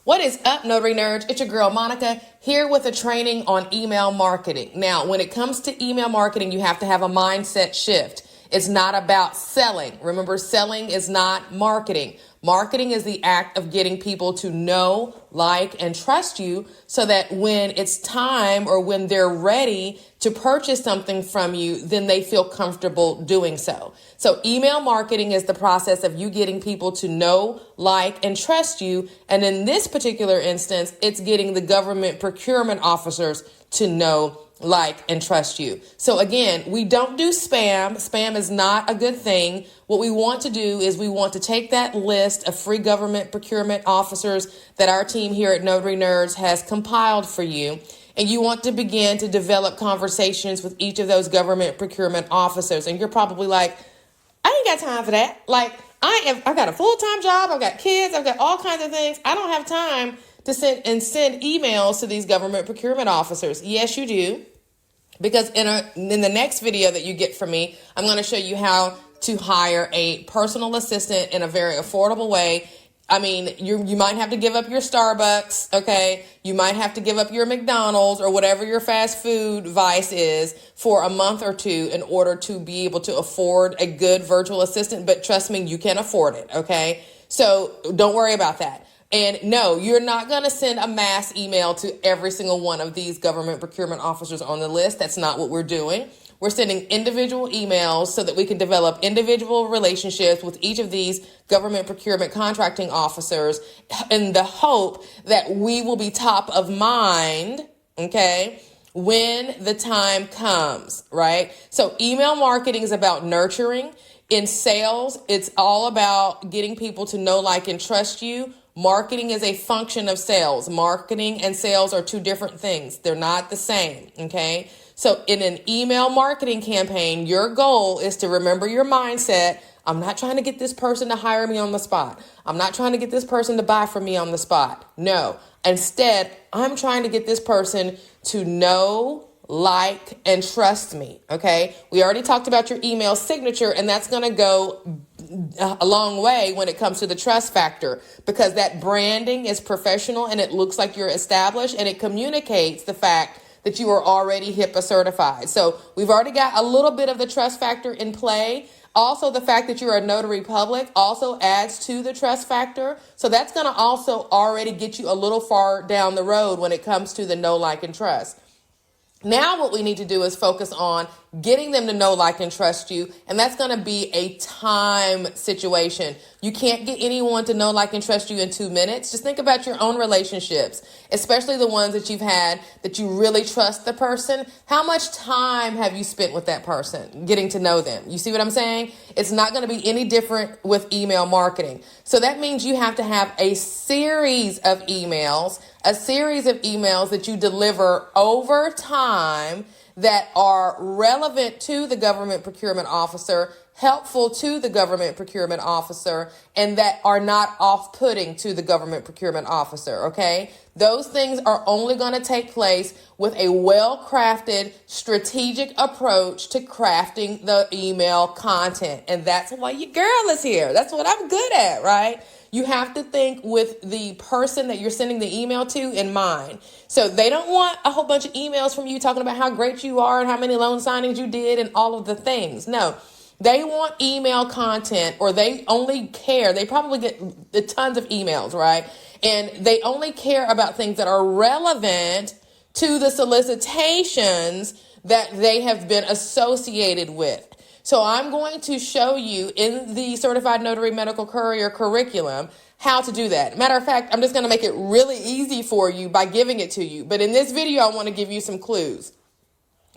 What is up, Notary Nerds? It's your girl, Monica, here with a training on email marketing. Now, when it comes to email marketing, you have to have a mindset shift. It's not about selling. Remember, selling is not marketing. Marketing is the act of getting people to know, like, and trust you so that when it's time or when they're ready to purchase something from you, then they feel comfortable doing so. So email marketing is the process of you getting people to know, like, and trust you. And in this particular instance, it's getting the government procurement officers to know, like, and trust you. So again, we don't do spam. Spam is not a good thing. What we want to do is we want to take that list of free government procurement officers that our team here at Notary Nerds has compiled for you. And you want to begin to develop conversations with each of those government procurement officers. And you're probably like, I ain't got time for that. Like, I've got a full-time job. I've got kids. I've got all kinds of things. I don't have time to send emails to these government procurement officers. Yes, you do. Because in the next video that you get from me, I'm going to show you how to hire a personal assistant in a very affordable way. I mean, you might have to give up your Starbucks, okay? You might have to give up your McDonald's or whatever your fast food vice is for a month or two in order to be able to afford a good virtual assistant. But trust me, you can afford it, okay? So don't worry about that. And no, you're not going to send a mass email to every single one of these government procurement officers on the list. That's not what we're doing. We're sending individual emails so that we can develop individual relationships with each of these government procurement contracting officers in the hope that we will be top of mind, okay, when the time comes, right? So email marketing is about nurturing. In sales, it's all about getting people to know, like, and trust you. Marketing is a function of sales. Marketing and sales are two different things. They're not the same, okay? So in an email marketing campaign, your goal is to remember your mindset. I'm not trying to get this person to hire me on the spot. I'm not trying to get this person to buy from me on the spot. No. Instead, I'm trying to get this person to know, like, and trust me, okay? We already talked about your email signature, and that's going to go a long way when it comes to the trust factor, because that branding is professional and it looks like you're established and it communicates the fact that you are already HIPAA certified. So we've already got a little bit of the trust factor in play. Also, the fact that you're a notary public also adds to the trust factor. So that's going to also already get you a little far down the road when it comes to the know, like, and trust. Now what we need to do is focus on getting them to know, like, and trust you. And that's going to be a time situation. You can't get anyone to know, like, and trust you in 2 minutes. Just think about your own relationships, especially the ones that you've had that you really trust the person. How much time have you spent with that person getting to know them? You see what I'm saying? It's not going to be any different with email marketing. So that means you have to have a series of emails that you deliver over time that are relevant to the government procurement officer, helpful to the government procurement officer, and that are not off-putting to the government procurement officer, okay? Those things are only going to take place with a well-crafted strategic approach to crafting the email content. And that's why your girl is here. That's what I'm good at, right? You have to think with the person that you're sending the email to in mind. So they don't want a whole bunch of emails from you talking about how great you are and how many loan signings you did and all of the things. No, they want email content, or they only care. They probably get tons of emails, right? And they only care about things that are relevant to the solicitations that they have been associated with. So I'm going to show you in the Certified Notary Medical Courier curriculum how to do that. Matter of fact, I'm just going to make it really easy for you by giving it to you. But in this video, I want to give you some clues.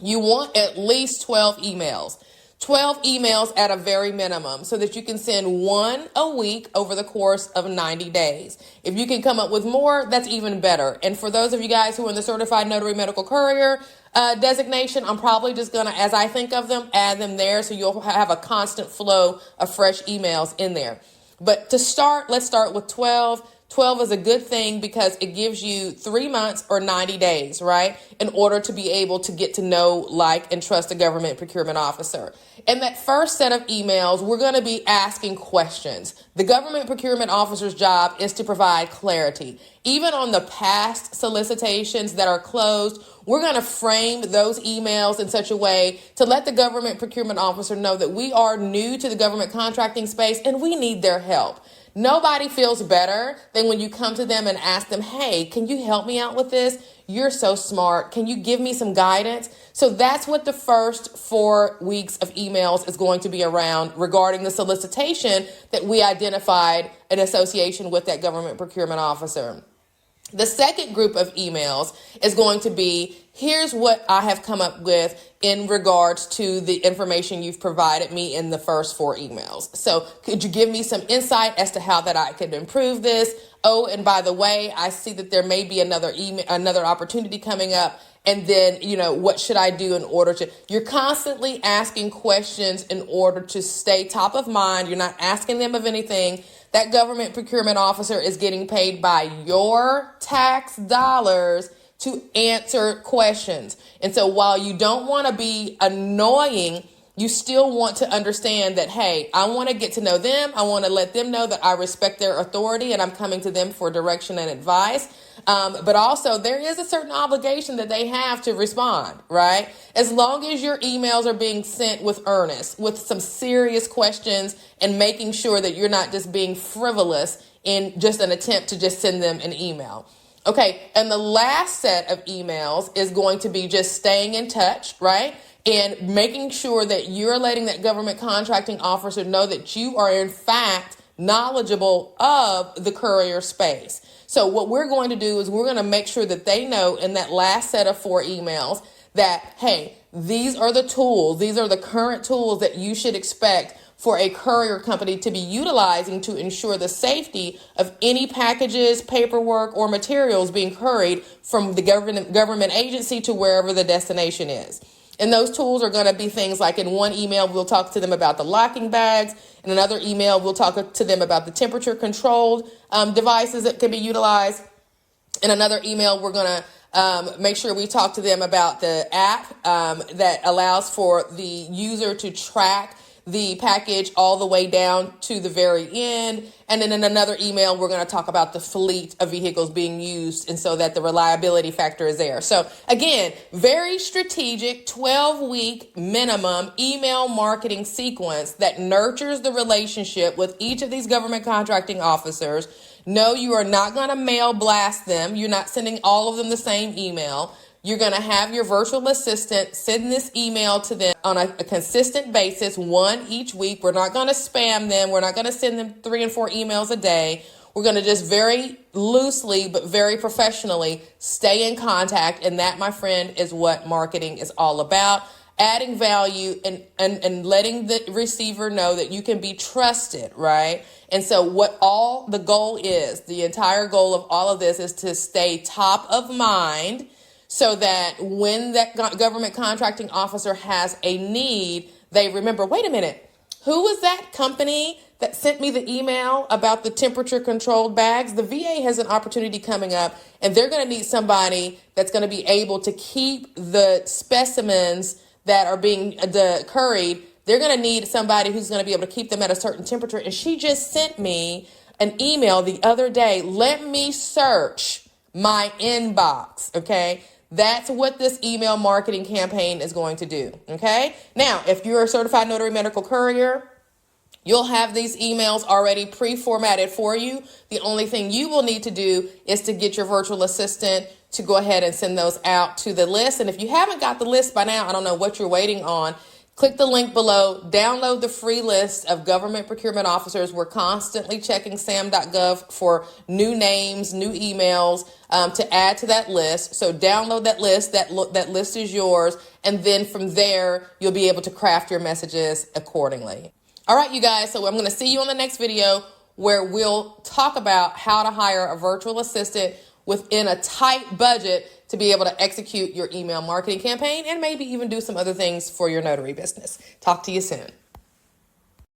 You want at least 12 emails. 12 emails at a very minimum so that you can send one a week over the course of 90 days. If you can come up with more, that's even better. And for those of you guys who are in the Certified Notary Medical Courier designation, I'm probably just going to, as I think of them, add them there so you'll have a constant flow of fresh emails in there. But to start, let's start with 12. 12 is a good thing because it gives you 3 months or 90 days, right? In order to be able to get to know, like, and trust a government procurement officer. In that first set of emails, we're going to be asking questions. The government procurement officer's job is to provide clarity. Even on the past solicitations that are closed, we're going to frame those emails in such a way to let the government procurement officer know that we are new to the government contracting space and we need their help. Nobody feels better than when you come to them and ask them, hey, can you help me out with this? You're so smart. Can you give me some guidance? So that's what the first 4 weeks of emails is going to be around regarding the solicitation that we identified in association with that government procurement officer. The second group of emails is going to be, here's what I have come up with in regards to the information you've provided me in the first 4 emails. So could you give me some insight as to how that I could improve this? Oh, and by the way, I see that there may be another opportunity coming up. And then, what should I do in order to, you're constantly asking questions in order to stay top of mind. You're not asking them of anything. That government procurement officer is getting paid by your tax dollars to answer questions. And so while you don't want to be annoying, you still want to understand that, hey, I want to get to know them. I want to let them know that I respect their authority and I'm coming to them for direction and advice. But also there is a certain obligation that they have to respond, right? As long as your emails are being sent with earnest, with some serious questions and making sure that you're not just being frivolous in just an attempt to just send them an email. Okay. And the last set of emails is going to be just staying in touch, right? And making sure that you're letting that government contracting officer know that you are in fact knowledgeable of the courier space. So what we're going to do is we're going to make sure that they know in that last set of 4 emails that, hey, these are the tools. These are the current tools that you should expect for a courier company to be utilizing to ensure the safety of any packages, paperwork, or materials being couried from the government agency to wherever the destination is. And those tools are going to be things like, in one email, we'll talk to them about the locking bags. In another email, we'll talk to them about the temperature controlled devices that can be utilized. In another email, we're going to make sure we talk to them about the app that allows for the user to track the package all the way down to the very end. And then in another email, we're going to talk about the fleet of vehicles being used, and so that the reliability factor is there. So again, very strategic 12-week minimum email marketing sequence that nurtures the relationship with each of these government contracting officers. No, you are not going to mail blast them. You're not sending all of them the same email. You're going to have your virtual assistant send this email to them on a consistent basis, 1 each week. We're not going to spam them. We're not going to send them 3 and 4 emails a day. We're going to just very loosely, but very professionally stay in contact. And that, my friend, is what marketing is all about. Adding value and letting the receiver know that you can be trusted, right? And so what all the goal is, the entire goal of all of this is to stay top of mind, so that when that government contracting officer has a need, they remember, wait a minute, who was that company that sent me the email about the temperature controlled bags? The VA has an opportunity coming up, and they're going to need somebody that's going to be able to keep the specimens that are being couried. They're going to need somebody who's going to be able to keep them at a certain temperature. And she just sent me an email the other day. Let me search my inbox. Okay. That's what this email marketing campaign is going to do. Okay. Now, if you're a certified notary medical courier, you'll have these emails already pre-formatted for you. The only thing you will need to do is to get your virtual assistant to go ahead and send those out to the list. And if you haven't got the list by now, I don't know what you're waiting on. Click the link below, download the free list of government procurement officers. We're constantly checking sam.gov for new names, new emails to add to that list. So download that list. That list is yours. And then from there, you'll be able to craft your messages accordingly. All right, you guys. So I'm going to see you on the next video where we'll talk about how to hire a virtual assistant within a tight budget to be able to execute your email marketing campaign and maybe even do some other things for your notary business. Talk to you soon.